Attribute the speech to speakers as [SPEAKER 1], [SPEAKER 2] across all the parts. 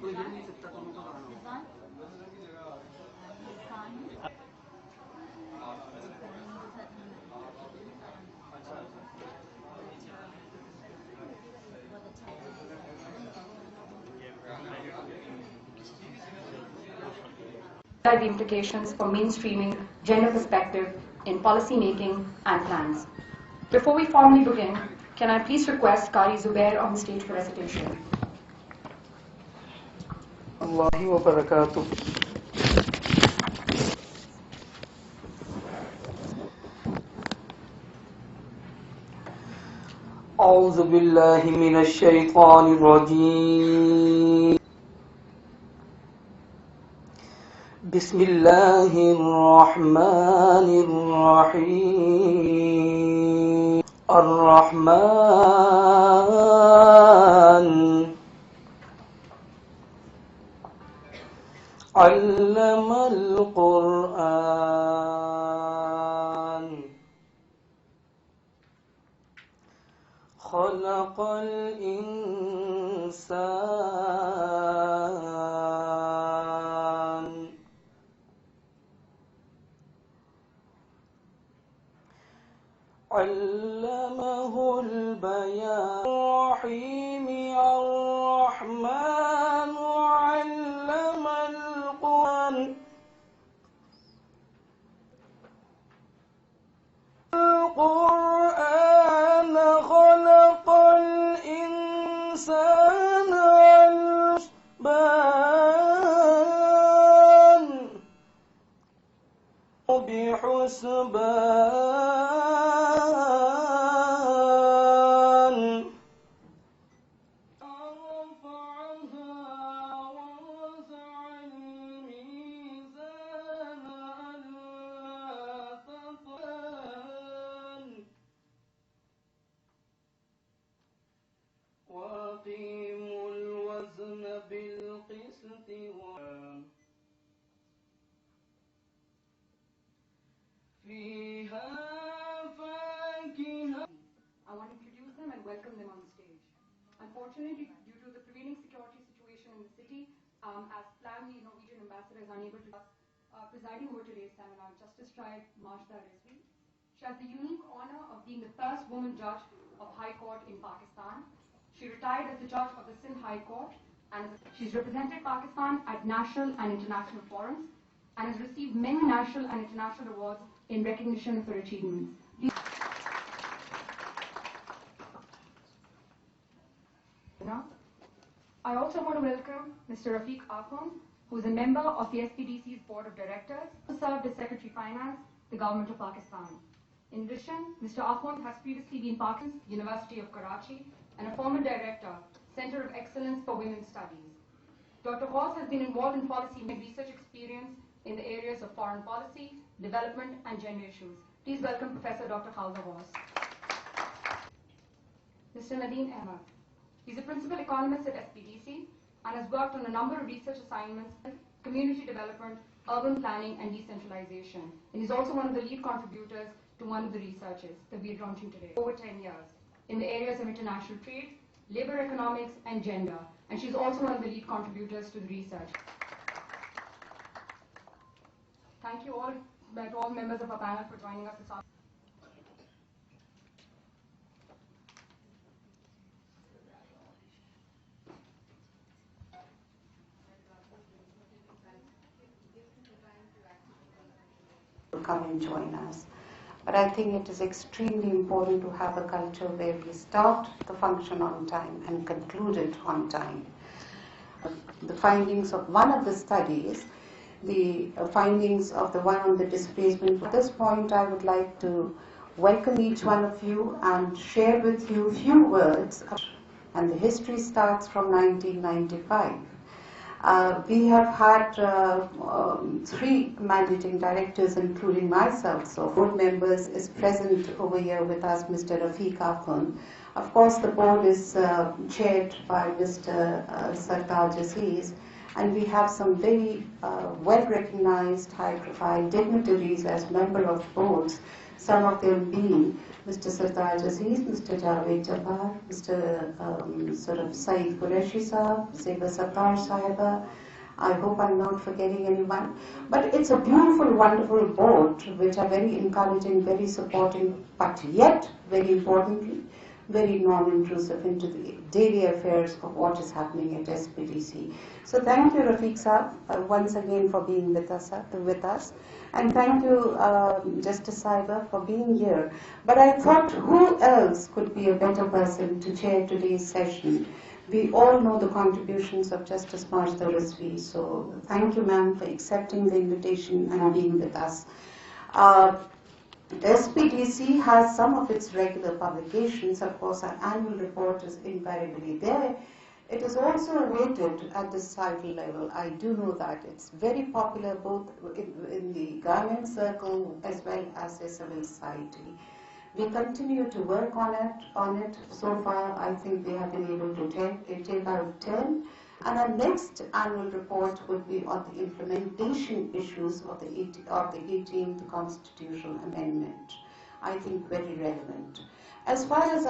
[SPEAKER 1] The implications for mainstreaming gender perspective in policy making and plans. Before we formally begin, can I please request Qari Zubair on the stage for recitation.
[SPEAKER 2] Allahi wa barakatuh. أعوذ بالله من الشيطان الرجيم. بسم الله الرحمن الرحيم. الرحمن علم القرآن خلق الإنسان علمه البيان الرحيم الرحمن علم القرآن خلق الإنسان بحسبان رفعها ورفع الميزان ألا تطغى وأقيموا الوزن بالقسط فيها فاكهة.
[SPEAKER 1] I want to introduce them and welcome them on the stage. Unfortunately, due to the prevailing security situation in the city, as planned, the Norwegian ambassador is unable to presiding over today's seminar, Justice Tribe Majda Rizvi. She has the unique honor of being the first woman judge of High Court in Pakistan. She retired as the judge of the Sindh High Court, and she's represented Pakistan at national and international forums, and has received many national and international awards in recognition of her achievements. I also want to welcome Mr. Rafiq Akhund, who is a member of the SPDC's Board of Directors, who served as Secretary Finance, the Government of Pakistan. In addition, Mr. Akhund has previously been Pakistan's University of Karachi and a former director, Center of Excellence for Women's Studies. Dr. Ghaus has been involved in policy and research experience in the areas of foreign policy, development, and gender issues. Please welcome Professor Dr. Khalda Ghaus. Mr. Nadeem Ahmed. He's a principal economist at SPDC and has worked on a number of research assignments in community development, urban planning, and decentralization. And he's also one of the lead contributors to one of the researches that we are launching today, over 10 years, in the areas of international trade, labor economics, and gender. And she's also one of the lead contributors to the research. Thank you all, to all members of our panel for joining us this afternoon.
[SPEAKER 3] Come and join us. But I think it is extremely important to have a culture where we start the function on time and conclude it on time. The findings of one of the studies, the findings of the one on the displacement. At this point, I would like to welcome each one of you and share with you a few words. And the history starts from 1995. We have had 3 managing directors, including myself. So, board members is present over here with us, Mr. Rafiq Akhund. Of course, the board is chaired by Mr. Sartaj Aziz, and we have some very well-recognized, high-profile dignitaries as member of boards, some of them being Mr. Sardar Aziz, Mr. Javed Jabbar, Mr. Saeed Qureshi Sahab, Zeba Sattar Sahiba. I hope I'm not forgetting anyone. But it's a beautiful, wonderful board which are very encouraging, very supporting, but yet, very importantly, very non-intrusive into the daily affairs of what is happening at SPDC. So thank you, Rafiq Saab, once again for being with us. And thank you, Justice Saiba, for being here. But I thought, who else could be a better person to chair today's session? We all know the contributions of Justice Majda Rizvi, so thank you, ma'am, for accepting the invitation and being with us. SPDC has some of its regular publications. Of course, our annual report is invariably there. It is also awaited at the societal level. I do know that. It's very popular both in the government circle as well as the civil society. We continue to work on it. So far, I think we have been able to take out 10. And our next annual report will be on the implementation issues of the 18th Constitutional Amendment. I think very relevant. As far as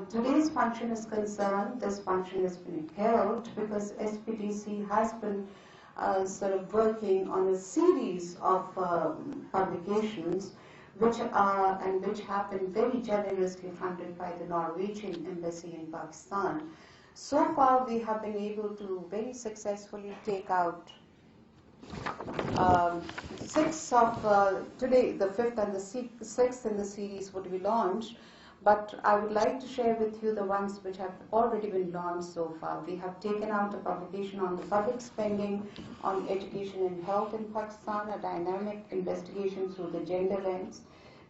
[SPEAKER 3] today's function is concerned, this function has been held because SPDC has been working on a series of publications which have been very generously funded by the Norwegian Embassy in Pakistan. So far, we have been able to very successfully take out 6 of, today the 5th and the 6th in the series would be launched, but I would like to share with you the ones which have already been launched so far. We have taken out a publication on the public spending on education and health in Pakistan, a dynamic investigation through the gender lens.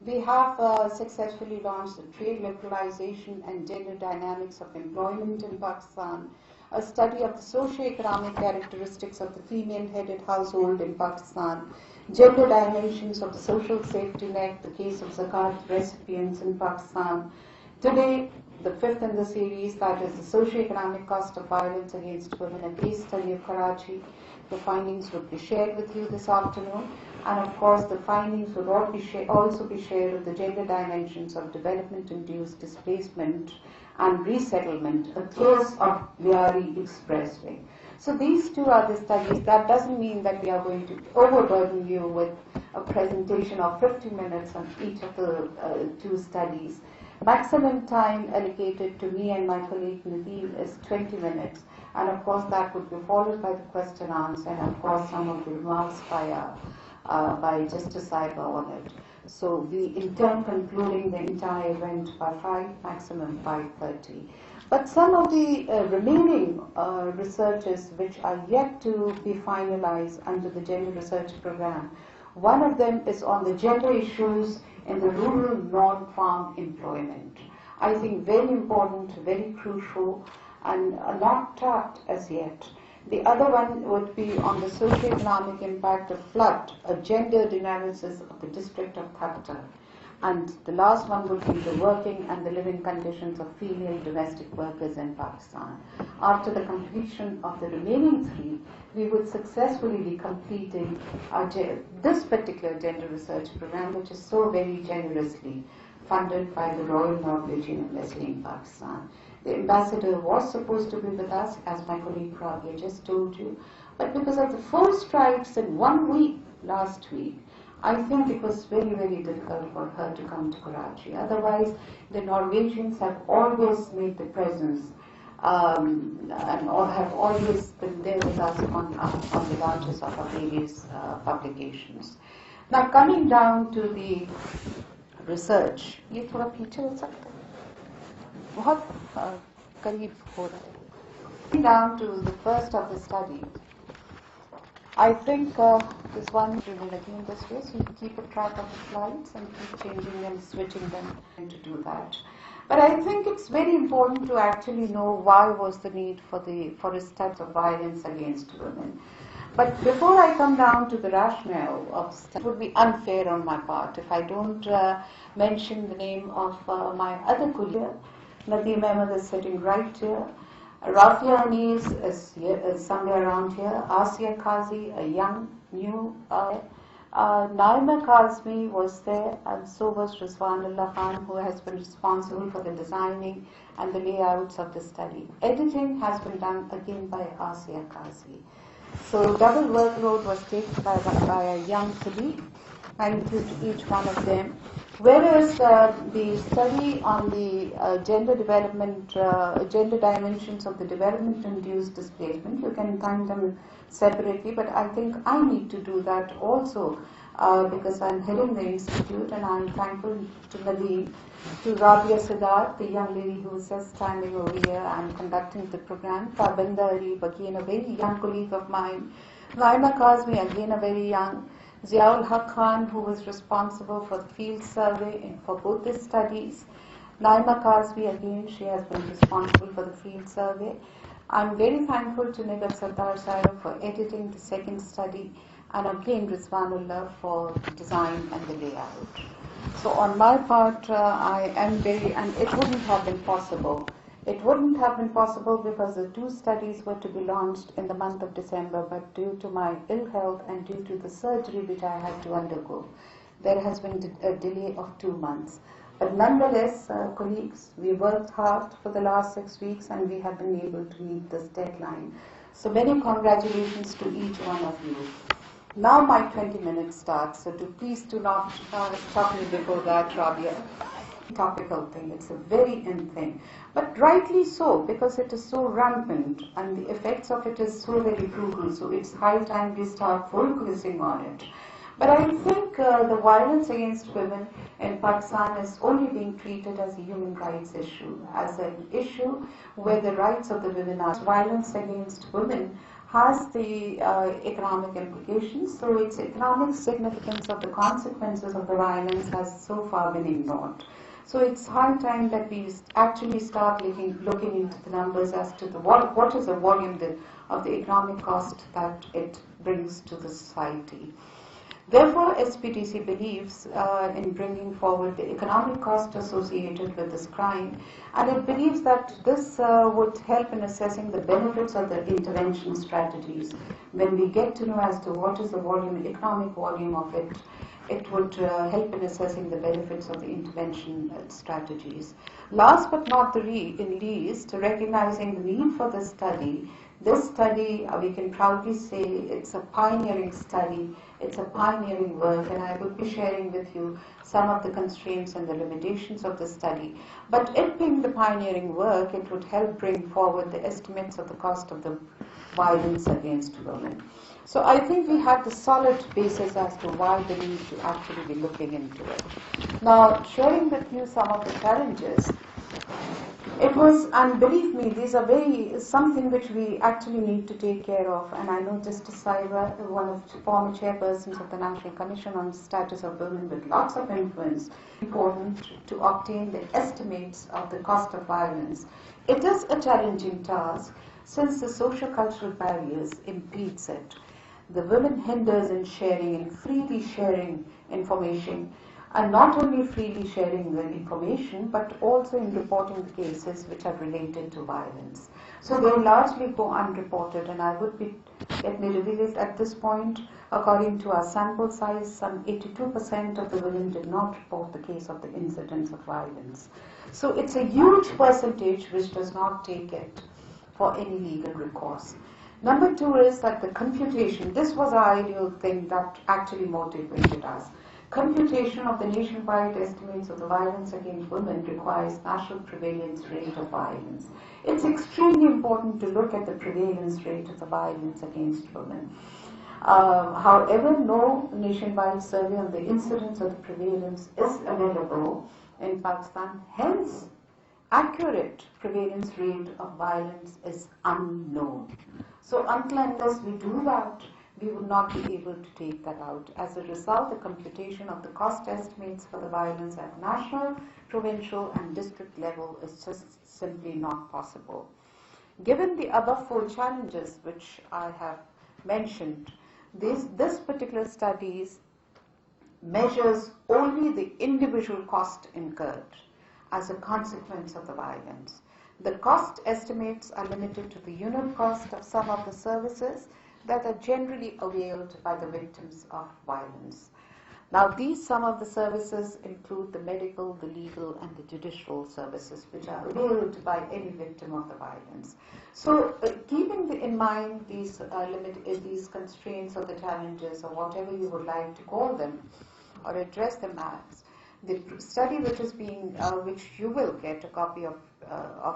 [SPEAKER 3] We have successfully launched the trade liberalization and gender dynamics of employment in Pakistan, a study of the socio-economic characteristics of the female-headed household in Pakistan, gender dimensions of the social safety net, the case of zakat recipients in Pakistan. Today, the 5th in the series, that is the socio-economic cost of violence against women, a case study of Karachi. The findings would be shared with you this afternoon. And of course, the findings would also be shared with the gender dimensions of development-induced displacement and resettlement, a case of Lyari Expressway. So these two are the studies. That doesn't mean that we are going to overburden you with a presentation of 50 minutes on each of the two studies. Maximum time allocated to me and my colleague Nadeem is 20 minutes. And of course, that would be followed by the question and answer, and of course, some of the remarks by Justice Saiba on it. So we intend concluding the entire event by 5, maximum 5:30. But some of the remaining researches which are yet to be finalized under the gender research program, one of them is on the gender issues in the rural non-farm employment. I think very important, very crucial, and not tapped as yet. The other one would be on the socio-economic impact of flood, a gendered analysis of the district of Thatta. And the last one would be the working and the living conditions of female domestic workers in Pakistan. After the completion of the remaining 3, we would successfully be completing this particular gender research program, which is so very generously funded by the Royal Norwegian Embassy in Pakistan. The ambassador was supposed to be with us, as my colleague Rabia just told you, but because of the 4 strikes in 1 week last week, I think it was very, very difficult for her to come to Karachi. Otherwise, the Norwegians have always made the presence and have always been there with us on the launches of our various publications. Now, coming down to the research, ये थोड़ा पीछे हो सकता है, बहुत करीब हो रहा है. Down to the first of the study. I think this one will again this way, so you keep a track of the slides and keep changing them, switching them, and to do that. But I think it's very important to actually know why was the need for a study of violence against women. But before I come down to the rationale of study, it would be unfair on my part if I don't mention the name of my other colleague. Nadeem Ahmed is sitting right here. Rafia Anis is somewhere around here. Asia Kazi, a young, new Naima Kazmi was there, and so was Rizwanullah Khan, who has been responsible for the designing and the layouts of the study. Editing has been done again by Asiya Kazi. So double workload was taken by a young colleague, and to each one of them. Whereas the study on the gender development, gender dimensions of the development-induced displacement, you can find them separately, but I think I need to do that also because I'm heading the institute, and I'm thankful to Nadeem, to Rabia Siddharth, the young lady who is just standing over here and conducting the program, Tabinda Arif, again a very young colleague of mine, Naima Kazmi, again a very young, Ziaul Haq Khan, who was responsible for the field survey for both the studies. Naima Kazmi, again, she has been responsible for the field survey. I'm very thankful to Nigar Sardar Sahib for editing the second study, and again Rizwanullah for the design and the layout. So on my part, I am very, and it wouldn't have been possible. It wouldn't have been possible because the two studies were to be launched in the month of December, but due to my ill health and due to the surgery which I had to undergo, there has been a delay of 2 months. But nonetheless, colleagues, we worked hard for the last 6 weeks and we have been able to meet this deadline. So many congratulations to each one of you. Now my 20 minutes starts, so please do not stop me before that, Rabia. Topical thing, it's a very in thing, but rightly so, because it is so rampant and the effects of it is so very brutal, so it's high time we start focusing on it. But I think the violence against women in Pakistan is only being treated as a human rights issue, as an issue where the rights of the women are. Violence against women has the economic implications, so its economic significance of the consequences of the violence has so far been ignored. So it's high time that we actually start looking into the numbers as to what is the volume of the economic cost that it brings to the society. Therefore, SPDC believes in bringing forward the economic cost associated with this crime, and it believes that this would help in assessing the benefits of the intervention strategies. When we get to know as to what is the volume, economic volume of it, it would help in assessing the benefits of the intervention strategies. Last but not the least, recognizing the need for this study, we can proudly say it's a pioneering study, it's a pioneering work, and I will be sharing with you some of the constraints and the limitations of the study. But it being the pioneering work, it would help bring forward the estimates of the cost of the violence against women. So I think we have the solid basis as to why the need to actually be looking into it. Now, sharing with you some of the challenges, it was, and believe me, these are something which we actually need to take care of. And I know Justice Saiba, one of the former chairpersons of the National Commission on the Status of Women with lots of influence, important to obtain the estimates of the cost of violence. It is a challenging task since the socio-cultural barriers impedes it. The women hinders in sharing and freely sharing information, and not only freely sharing the information, but also in reporting the cases which are related to violence. So they largely go unreported, and let me reveal it at this point, according to our sample size, some 82% of the women did not report the case of the incidents of violence. So it's a huge percentage which does not take it for any legal recourse. Number two is that the computation, this was our ideal thing that actually motivated us. Computation of the nationwide estimates of the violence against women requires national prevalence rate of violence. It's extremely important to look at the prevalence rate of the violence against women. However, no nationwide survey on the incidence of the prevalence is available in Pakistan. Hence, accurate prevalence rate of violence is unknown. So until and unless we do that, we would not be able to take that out. As a result, the computation of the cost estimates for the violence at national, provincial and district level is just simply not possible. Given the above four challenges which I have mentioned, this particular study measures only the individual cost incurred as a consequence of the violence. The cost estimates are limited to the unit cost of some of the services, that are generally availed by the victims of violence. Now, some of the services include the medical, the legal, and the judicial services, which are availed by any victim of the violence. So, keeping in mind these these constraints or the challenges or whatever you would like to call them or address them as, the study which is which you will get a copy of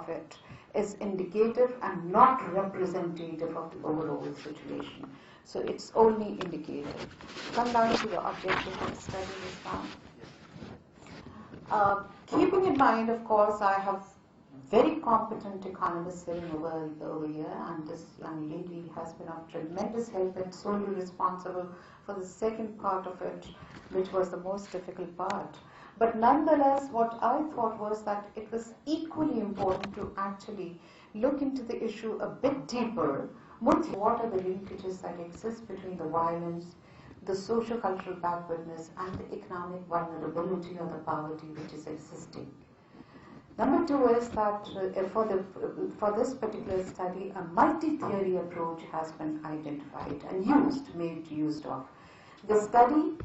[SPEAKER 3] it, is indicative and not representative of the overall situation. So it's only indicative. Come down to the objective of the study this time. Keeping in mind, of course, I have very competent economists sitting over here, and this young lady has been of tremendous help and solely responsible for the second part of it, which was the most difficult part. But nonetheless, what I thought was that it was equally important to actually look into the issue a bit deeper. What are the linkages that exist between the violence, the socio-cultural backwardness, and the economic vulnerability or the poverty which is existing? Number two is that for this particular study, a multi-theory approach has been identified and made use of. The study,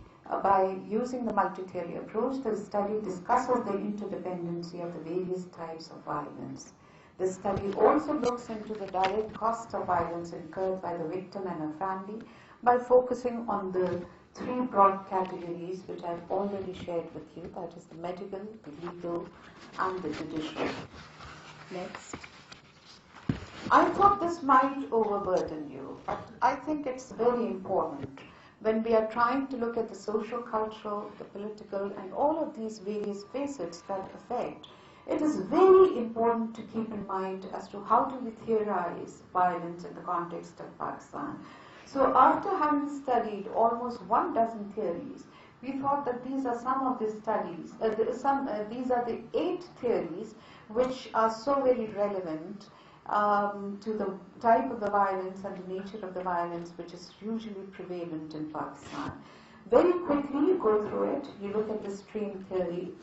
[SPEAKER 3] by using the multi-theory approach, the study discusses the interdependency of the various types of violence. The study also looks into the direct cost of violence incurred by the victim and her family by focusing on the three broad categories which I've already shared with you, that is the medical, the legal, and the judicial. Next. I thought this might overburden you, but I think it's very important when we are trying to look at the social, cultural, the political, and all of these various facets that affect. It is very important to keep in mind as to how do we theorize violence in the context of Pakistan. So after having studied almost 12 theories, we thought that these are some of the studies, these are the 8 theories which are so very relevant to the type of the violence and the nature of the violence which is usually prevalent in Pakistan. Very quickly you go through it, you look at the stream theory.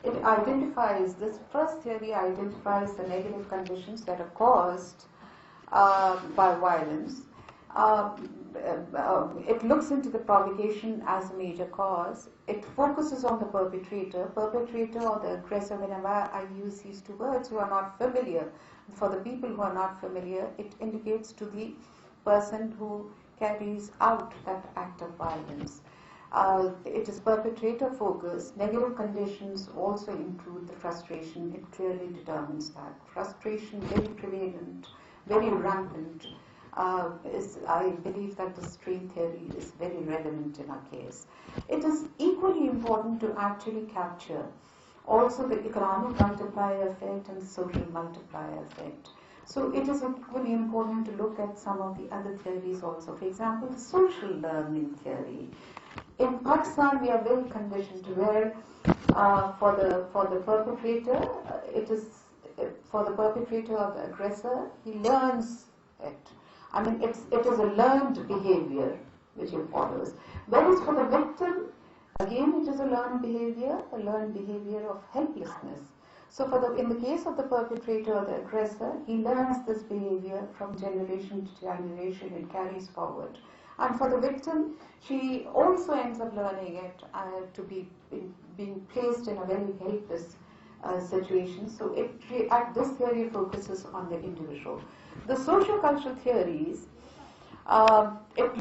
[SPEAKER 3] It identifies, this first theory identifies the negative conditions that are caused by violence. It looks into the provocation as a major cause. It focuses on the perpetrator or the aggressor. Whenever I use these two words who are not familiar, for the people who are not familiar, it indicates to the person who carries out that act of violence. It is perpetrator focused. Negative conditions also include the frustration. It clearly determines that. Frustration, very prevalent, very rampant. I believe that the stream theory is very relevant in our case. It is equally important to actually capture also the economic multiplier effect and the social multiplier effect. So it is equally important to look at some of the other theories also. For example, the social learning theory. In Pakistan, we are very conditioned where for the perpetrator, it is for the perpetrator or the aggressor, he learns it. I mean, it is a learned behavior which he follows. Whereas for the victim, again, it is a learned behavior of helplessness. So in the case of the perpetrator or the aggressor, he learns this behavior from generation to generation, it carries forward. And for the victim, she also ends up learning it to be being placed in a very helpless situation. So this theory focuses on the individual. The socio-cultural theories, it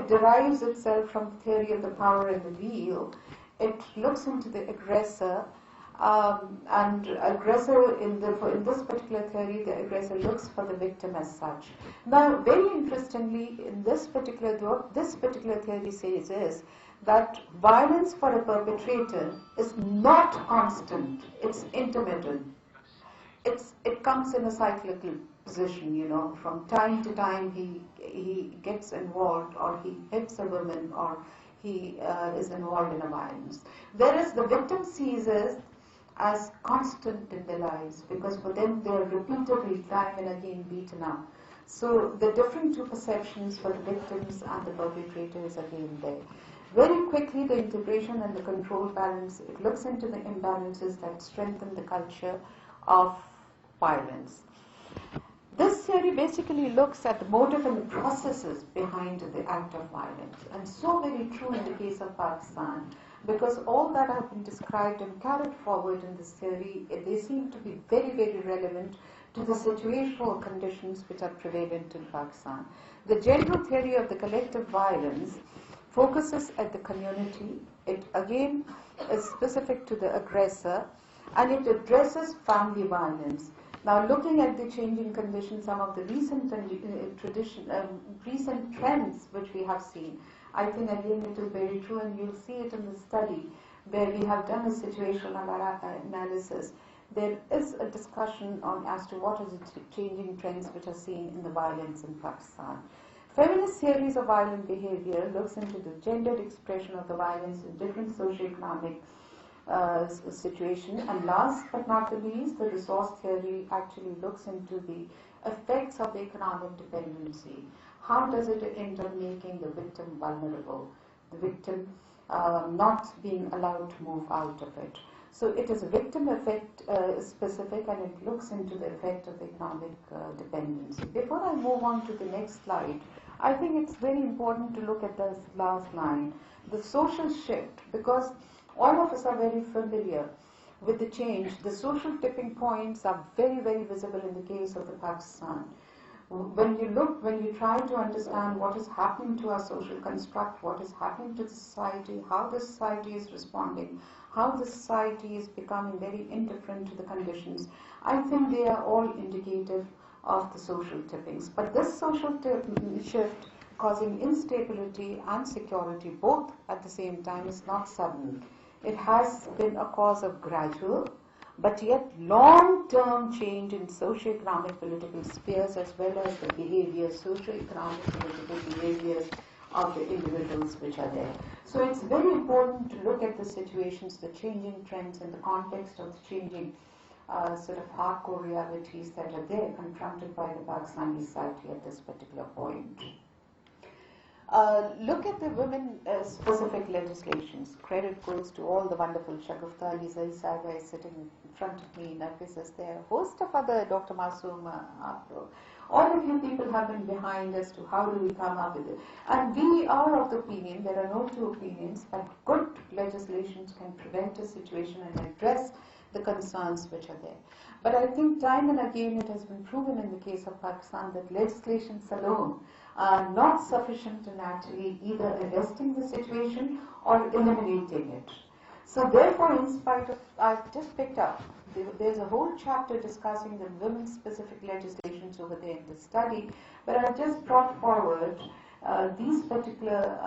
[SPEAKER 3] derives itself from the theory of the power and the wheel. It looks into the aggressor, and aggressor in this particular theory, the aggressor looks for the victim as such. Now, very interestingly, in this particular theory says is that violence for a perpetrator is not constant; it's intermittent. It comes in a cyclical position, from time to time he gets involved, or he hits a woman, or he is involved in a violence. Whereas the victim sees it as constant in their lives, because for them they are repeatedly time and again beaten up. So the different two perceptions for the victims and the perpetrator is again there. Very quickly, the integration and the control balance, it looks into the imbalances that strengthen the culture of violence. This theory theory basically looks at the motive and the processes behind the act of violence. And so very true in the case of Pakistan, because all that have been described and carried forward in this theory, they seem to be very, very relevant to the situational conditions which are prevalent in Pakistan. The general theory of the collective violence focuses at the community. It again is specific to the aggressor, and it addresses family violence. Now, looking at the changing conditions, some of the recent recent trends which we have seen, I think again it is very true, and you'll see it in the study where we have done a situational analysis. There is a discussion on as to what are the changing trends which are seen in the violence in Pakistan. Feminist theories of violent behavior looks into the gendered expression of the violence in different socioeconomic situation, and last but not the least, the resource theory actually looks into the effects of the economic dependency. How does it end up making the victim vulnerable, the victim not being allowed to move out of it? So it is victim effect specific, and it looks into the effect of economic dependency. Before I move on to the next slide, I think it's very important to look at this last line, the social shift, because all of us are very familiar with the change. The social tipping points are very, very visible in the case of the Pakistan. When you try to understand what is happening to our social construct, what is happening to the society, how the society is responding, how the society is becoming very indifferent to the conditions, I think they are all indicative of the social tippings. But this social shift causing instability and security both at the same time is not sudden. It has been a cause of gradual but yet long-term change in socio-economic political spheres, as well as the behavior, socio-economic political behaviors of the individuals which are there. So it's very important to look at the situations, the changing trends in the context of the changing sort of hardcore realities that are there confronted by the Pakistani society at this particular point. Look at the women-specific legislations. Credit goes to all the wonderful Shagufta Ali Zaisaba is sitting in front of me, Nafis is there, a host of other, Dr. Masoom Afro. All of you people have been behind as to how do we come up with it. And we are of the opinion, there are no two opinions, but good legislations can prevent a situation and address the concerns which are there. But I think time and again it has been proven in the case of Pakistan that legislations alone are not sufficient in actually either arresting the situation or eliminating it. So therefore, in spite of, I've just picked up, there's a whole chapter discussing the women-specific legislations over there in the study, but I've just brought forward these particular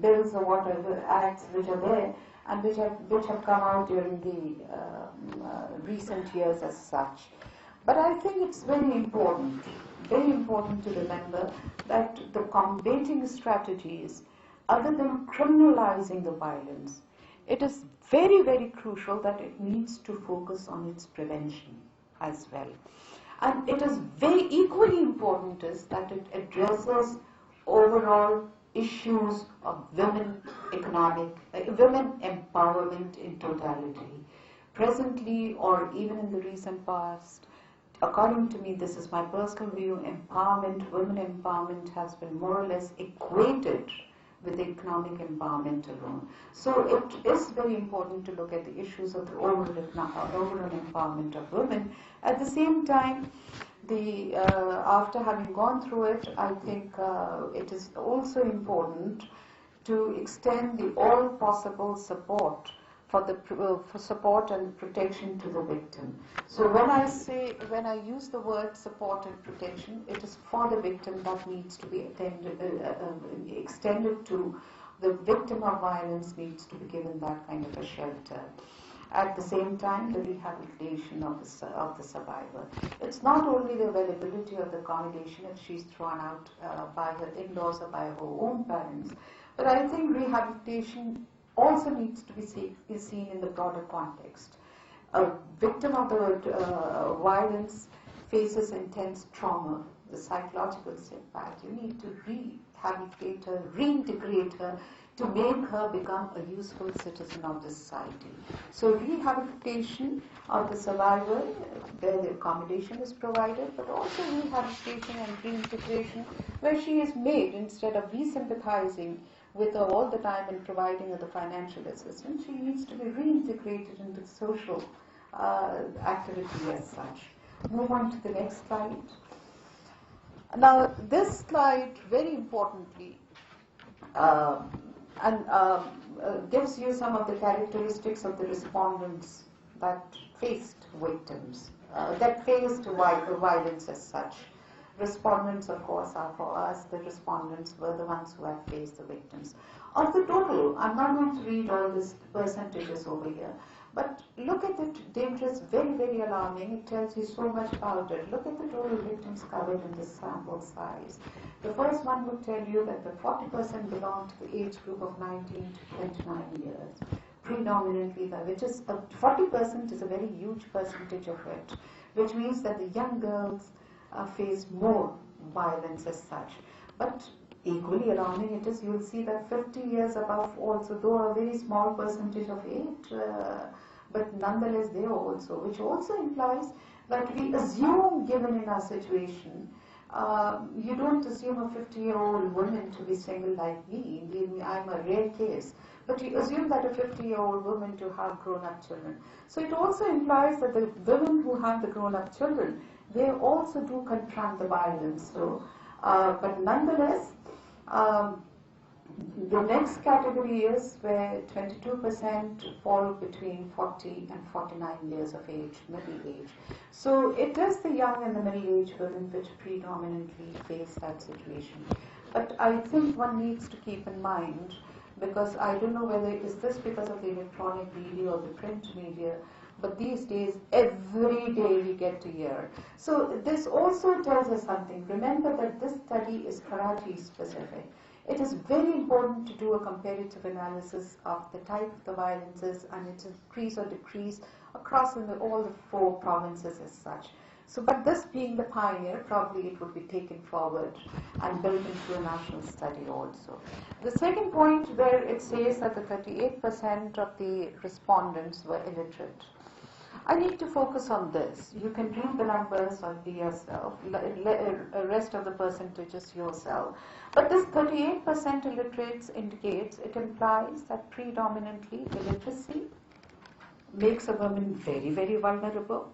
[SPEAKER 3] bills or whatever acts which are there and which have come out during the recent years as such. But I think it's very important to remember that the combating strategies, other than criminalizing the violence, it is very, very crucial that it needs to focus on its prevention as well. And it is very equally important is that it addresses overall issues of women empowerment in totality. Presently, or even in the recent past, according to me, this is my personal view, women empowerment has been more or less equated with economic empowerment alone. So it is very important to look at the issues of the overall empowerment of women. At the same time, after having gone through it, I think it is also important to extend the all possible support for support and protection to the victim. So when I use the word support and protection, it is for the victim that needs to be extended to the victim of violence needs to be given that kind of a shelter. At the same time, the rehabilitation of the survivor. It's not only the availability of the accommodation if she's thrown out by her in-laws or by her own parents, but I think rehabilitation also needs to be seen in the broader context. A victim of the violence faces intense trauma, the psychological setback. You need to rehabilitate her, reintegrate her to make her become a useful citizen of the society. So rehabilitation of the survivor, where the accommodation is provided, but also rehabilitation and reintegration, where she is made, instead of re-sympathizing with her all the time and providing her the financial assistance, she needs to be reintegrated into social activity as such. Move on to the next slide. Now, this slide, very importantly, gives you some of the characteristics of the respondents that faced victims, that faced violence as such. Respondents, of course, are for us. The respondents were the ones who have faced the victims. Of the total, I'm not going to read all these percentages over here, but look at the data. It's very, very alarming. It tells you so much about it. Look at the total victims covered in this sample size. The first one will tell you that the 40% belong to the age group of 19 to 29 years. Predominantly, which is 40% is a very huge percentage of it, which means that the young girls face more violence as such. But equally alarming it is, you will see that 50 years above also, though a very small percentage of age, but nonetheless they also, which also implies that we assume, given in our situation, you don't assume a 50-year-old woman to be single like me. I'm a rare case. But you assume that a 50-year-old woman to have grown-up children. So it also implies that the women who have the grown-up children, they also do confront the violence. So, but nonetheless, the next category is where 22% fall between 40 and 49 years of age, middle age. So it is the young and the middle-aged women which predominantly face that situation. But I think one needs to keep in mind, because I don't know whether is this because of the electronic media or the print media, but these days, every day we get to hear. So this also tells us something. Remember that this study is Karachi specific. It is very important to do a comparative analysis of the type of the violences and its increase or decrease across all the 4 provinces as such. So, but this being the pioneer, probably it would be taken forward and built into a national study also. The second point, where it says that the 38% of the respondents were illiterate. I need to focus on this. You can read the numbers or yourself, the rest of the percentages yourself. But this 38% illiterates indicates, it implies that predominantly illiteracy makes a woman very, very vulnerable.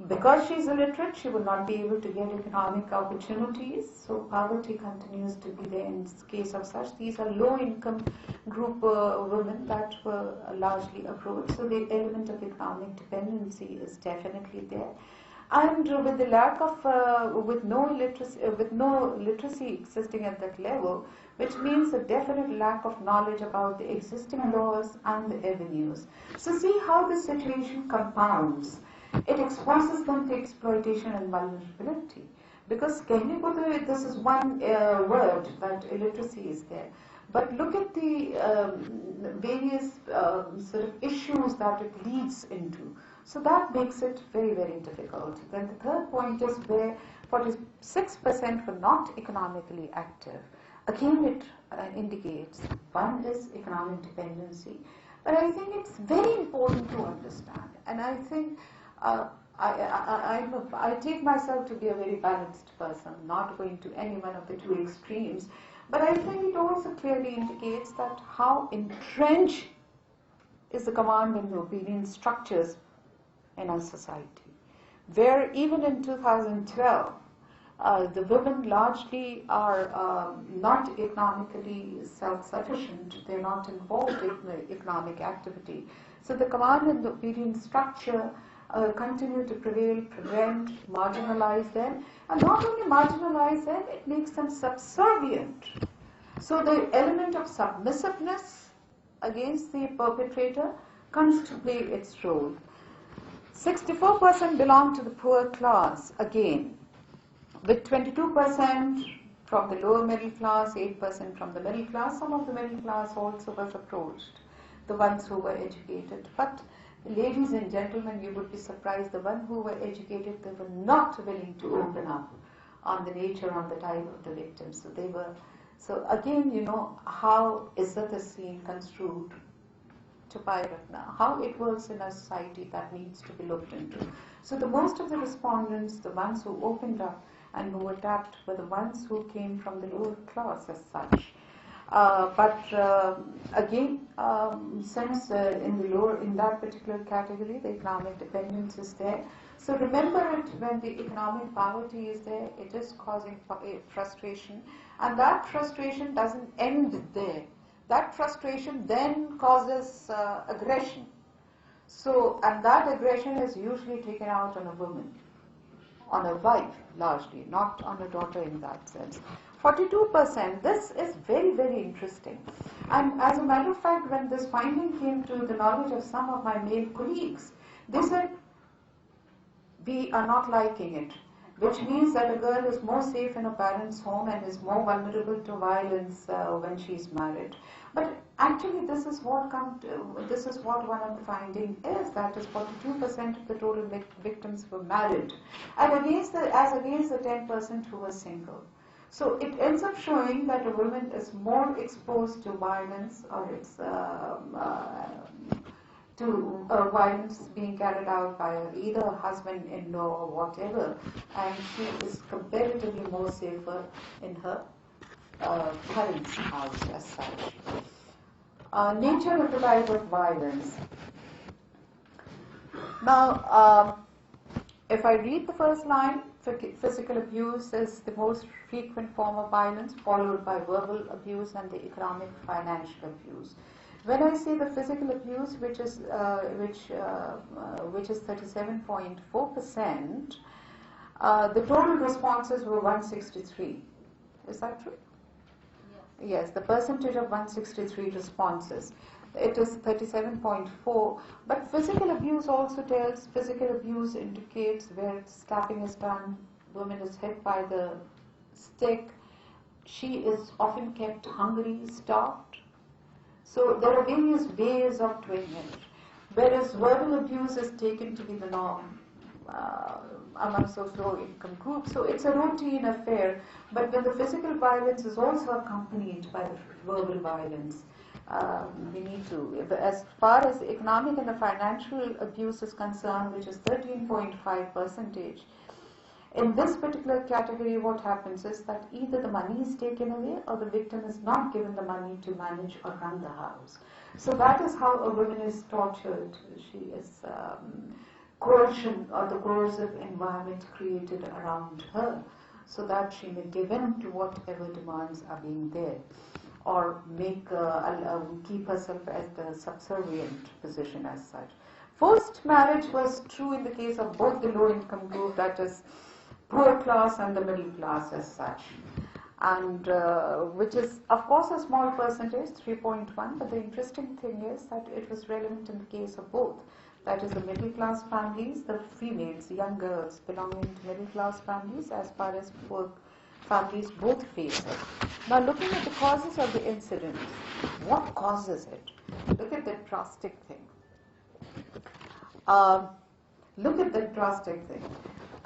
[SPEAKER 3] Because she's illiterate, she will not be able to get economic opportunities, so poverty continues to be there in case of such. These are low-income group women that were largely approached, so the element of economic dependency is definitely there. And with the lack of, with no literacy existing at that level, which means a definite lack of knowledge about the existing laws and the avenues. So see how the situation compounds. It exposes them to exploitation and vulnerability. Because this is one word, that illiteracy is there. But look at the various sort of issues that it leads into. So that makes it very, very difficult. Then the third point is where 46% were not economically active. Again, it indicates one is economic dependency. But I think it's very important to understand. And I think I take myself to be a very balanced person, not going to any one of the 2 extremes. But I think it also clearly indicates that how entrenched is the command and obedience structures in our society, where even in 2012, the women largely are not economically self-sufficient. They're not involved in the economic activity. So the command and obedience structure continue to prevail, prevent, marginalize them, and not only marginalize them, it makes them subservient. So the element of submissiveness against the perpetrator comes to play its role. 64% belong to the poor class, again, with 22% from the lower middle class, 8% from the middle class. Some of the middle class also was approached, the ones who were educated. But ladies and gentlemen, you would be surprised, the ones who were educated, they were not willing to open up on the nature, on the type of the victims. So they were So again, you know, how Izzat is seen, construed to Bhairatna, how it works in a society that needs to be looked into. So the most of the respondents, the ones who opened up and who were tapped, were the ones who came from the lower class as such. Again, since in that particular category, the economic dependence is there. So remember it, when the economic poverty is there, it is causing frustration, and that frustration doesn't end there. That frustration then causes aggression. So, and that aggression is usually taken out on a woman, on a wife largely, not on a daughter in that sense. 42%, this is very, very interesting. And as a matter of fact, when this finding came to the knowledge of some of my male colleagues, they said, we are not liking it, which means that a girl is more safe in a parent's home and is more vulnerable to violence when she is married. But actually, this is what one of the findings is, that is 42% of the total victims were married, and against the 10% who were single. So it ends up showing that a woman is more exposed to violence, or violence being carried out by either a husband-in-law or whatever, and she is comparatively more safer in her parents' house as such. Nature of the type of violence. Now, if I read the first line, physical abuse is the most frequent form of violence, followed by verbal abuse and the economic financial abuse. When I say the physical abuse, which is 37.4%, the total responses were 163. Is that true? Yes, the percentage of 163 responses. It is 37.4, but physical abuse also tells, physical abuse indicates where slapping is done, woman is hit by the stick, she is often kept hungry, starved. So there are various ways of doing it, whereas verbal abuse is taken to be the norm amongst those low-income groups. So it's a routine affair, but when the physical violence is also accompanied by the verbal violence, we need to, as far as the economic and the financial abuse is concerned, which is 13.5%, in this particular category, what happens is that either the money is taken away or the victim is not given the money to manage or run the house. So that is how a woman is tortured. She is coercion, or the coercive environment created around her, so that she may give in to whatever demands are being there, or keep herself as the subservient position as such. Forced marriage was true in the case of both the low-income group, that is poor class, and the middle class as such, and which is of course a small percentage, 3.1, but the interesting thing is that it was relevant in the case of both. That is the middle class families, the females, young girls belonging to middle class families, as far as poor families both face it. Now looking at the causes of the incident, what causes it? Look at that drastic thing.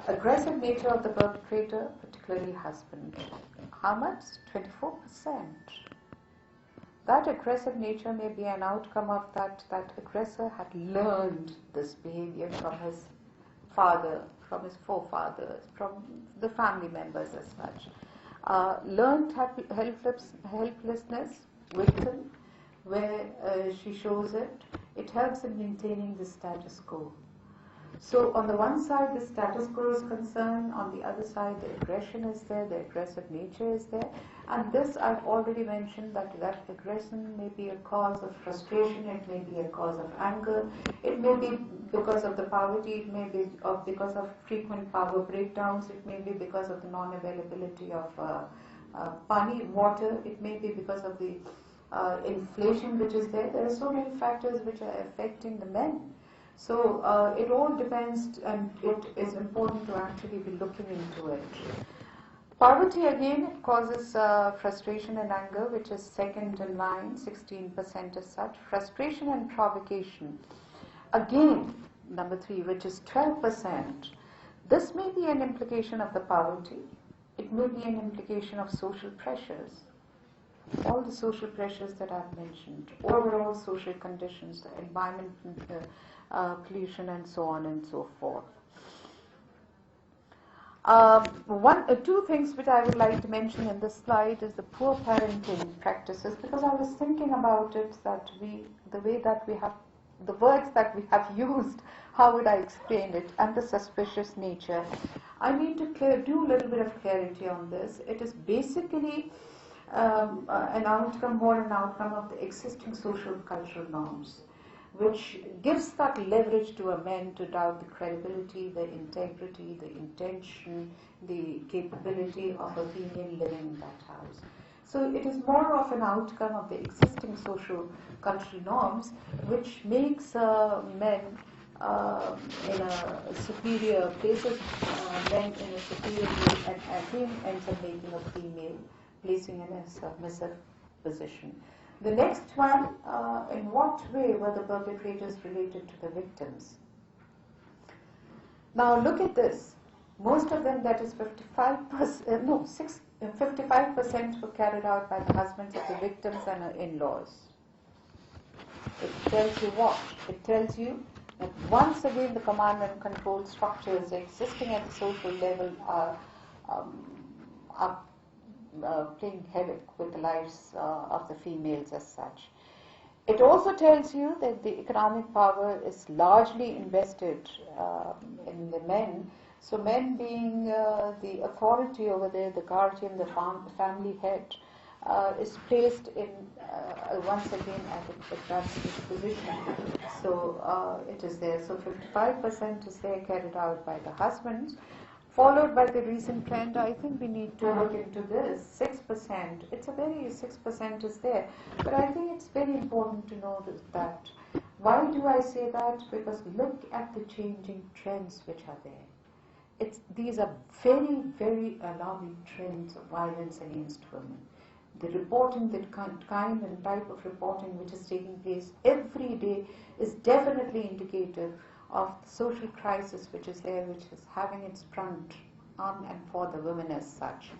[SPEAKER 3] Aggressive nature of the perpetrator, particularly husband. How much? 24%. That aggressive nature may be an outcome of that aggressor had learned this behavior from his father, from his forefathers, from the family members as such. Learned helplessness, victim, where she shows it, it helps in maintaining the status quo. So on the one side the status quo is concerned, on the other side the aggression is there, the aggressive nature is there, and this I've already mentioned, that aggression may be a cause of frustration, it may be a cause of anger, it may be because of the poverty, it may be because of frequent power breakdowns, it may be because of the non-availability of water, it may be because of the inflation which is there. There are so many factors which are affecting the men. So it all depends, and it is important to actually be looking into it. Poverty again causes frustration and anger, which is second in line, 16% as such. Frustration and provocation, again number 3, which is 12%. This may be an implication of the poverty. It may be an implication of social pressures. all the social pressures that I've mentioned, overall social conditions, the environment, pollution, and so on and so forth. Two things which I would like to mention in this slide is the poor parenting practices, because I was thinking about it, that the way that we have, the words that we have used, how would I explain it, and the suspicious nature. I need to do a little bit of clarity on this. It is basically an outcome of the existing social cultural norms, which gives that leverage to a man to doubt the credibility, the integrity, the intention, the capability of a female living in that house. So it is more of an outcome of the existing social cultural norms, which makes men in a superior, places men in a superior place, and again ends up making a female, placing in a submissive position. The next one, in what way were the perpetrators related to the victims? Now look at this. Most of them, that is 55% were carried out by the husbands of the victims and her in-laws. It tells you what? It tells you that once again the command and control structures existing at the social level are playing havoc with the lives of the females as such. It also tells you that the economic power is largely invested in the men. So men being the authority over there, the guardian, the family head, is placed in once again at a advanced position. So it is there. So 55% is there carried out by the husbands, followed by the recent trend. I think we need to look into this. 6%. It's a very 6% is there, but I think it's very important to know that. Why do I say that? Because look at the changing trends which are there. These are very, very alarming trends of violence against women. The reporting, the kind and type of reporting which is taking place every day is definitely indicative of the social crisis which is there, which is having its front on and for the women as such.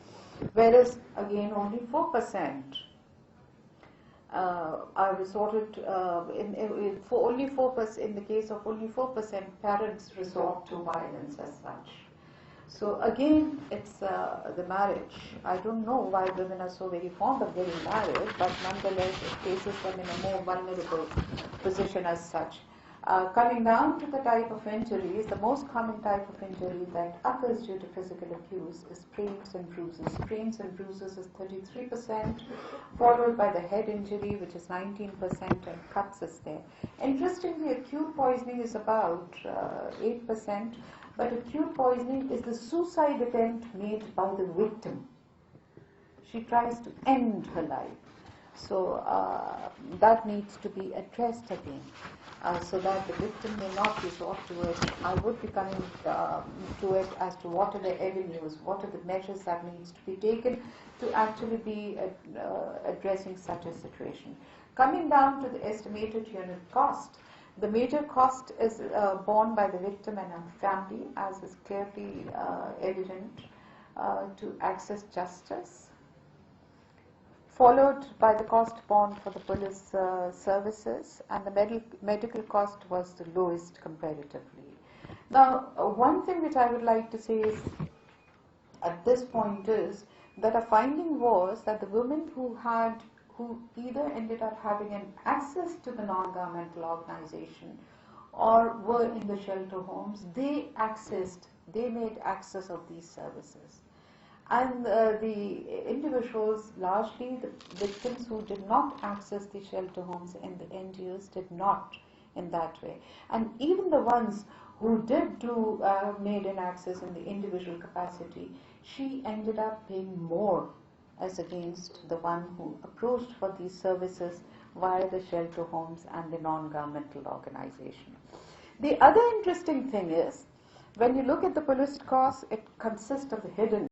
[SPEAKER 3] Whereas, again, only 4% are resorted, for only 4%, in the case of only 4%, parents resort to violence as such. So again, it's the marriage. I don't know why women are so very fond of getting married, but nonetheless it places them in a more vulnerable position as such. Coming down to the type of injuries, the most common type of injury that occurs due to physical abuse is sprains and bruises. Sprains and bruises is 33%, followed by the head injury, which is 19%, and cuts is there. Interestingly, acute poisoning is about 8%, but acute poisoning is the suicide attempt made by the victim. She tries to end her life. So that needs to be addressed again, so that the victim may not resort to it. I would be coming to it as to what are the avenues, what are the measures that needs to be taken to actually be addressing such a situation. Coming down to the estimated unit cost, the major cost is borne by the victim and her family, as is clearly evident, to access justice, followed by the cost borne for the police services, and the medical cost was the lowest comparatively. Now, one thing which I would like to say is, at this point, is that a finding was that the women who either ended up having an access to the non-governmental organization or were in the shelter homes, they made access of these services. And the individuals, largely the victims who did not access the shelter homes in the end use, did not in that way. And even the ones who did made an access in the individual capacity, she ended up paying more as against the one who approached for these services via the shelter homes and the non-governmental organization. The other interesting thing is, when you look at the police costs, it consists of the hidden